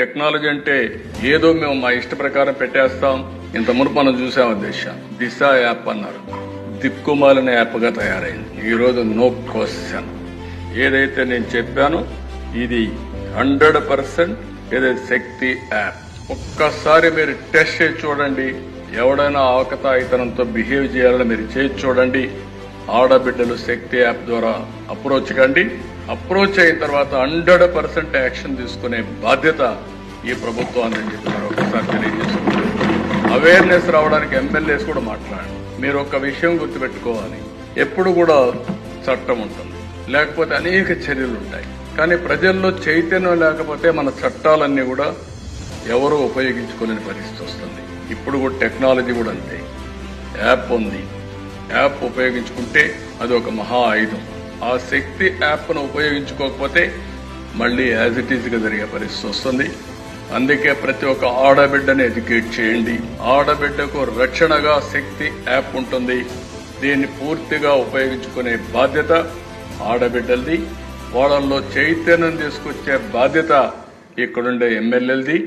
Technology అంటే ఏదో మేము మా ఇష్ట ప్రకారం పెట్టేస్తాం. ఇంత మునుపు మనం చూసాము దిశ యాప్ అన్నారు, దిక్కుమాలిన యాప్ గా తయారైంది. ఈ రోజు నో క్వశ్చన్ ఏదైతే నేను చెప్పానో ఇది 100% ఏదైతే శక్తి యాప్. ఒక్కసారి మీరు టెస్ట్ చేసి చూడండి. ఎవడైనా ఆకతాయితనంతో బిహేవ్ చేయాలని మీరు చేసి చూడండి. ఆడబిడ్డలు శక్తి యాప్ ద్వారా అప్రోచ్ కండి. అప్రోచ్ అయిన తర్వాత 100% యాక్షన్ తీసుకునే బాధ్యత ఈ ప్రభుత్వాన్ని చెప్పారు. ఒకసారి తెలియజేసుకుంటారు. అవేర్నెస్ రావడానికి ఎమ్మెల్యేస్ కూడా మాట్లాడండి. మీరు ఒక విషయం గుర్తుపెట్టుకోవాలి, ఎప్పుడు కూడా చట్టం ఉంటుంది, లేకపోతే అనేక చర్యలు ఉంటాయి. కానీ ప్రజల్లో చైతన్యం లేకపోతే మన చట్టాలన్నీ కూడా ఎవరూ ఉపయోగించుకోలేని పరిస్థితి వస్తుంది. ఇప్పుడు కూడా టెక్నాలజీ కూడా అంతే. యాప్ ఉంది, యాప్ ఉపయోగించుకుంటే అది ఒక మహా ఆయుధం. ఆ శక్తి యాప్ను ఉపయోగించుకోకపోతే మళ్లీ యాజ్ ఇట్ ఈజ్ గా జరిగే పరిస్థితి వస్తుంది. అందుకే ప్రతి ఒక్క ఆడబిడ్డని ఎడ్యుకేట్ చేయండి. ఆడబిడ్డకు రక్షణగా శక్తి యాప్ ఉంటుంది. దీన్ని పూర్తిగా ఉపయోగించుకునే బాధ్యత ఆడబిడ్డలది. వాళ్ళల్లో చైతన్యం తీసుకొచ్చే బాధ్యత ఇక్కడుండే ఎమ్మెల్యేలది.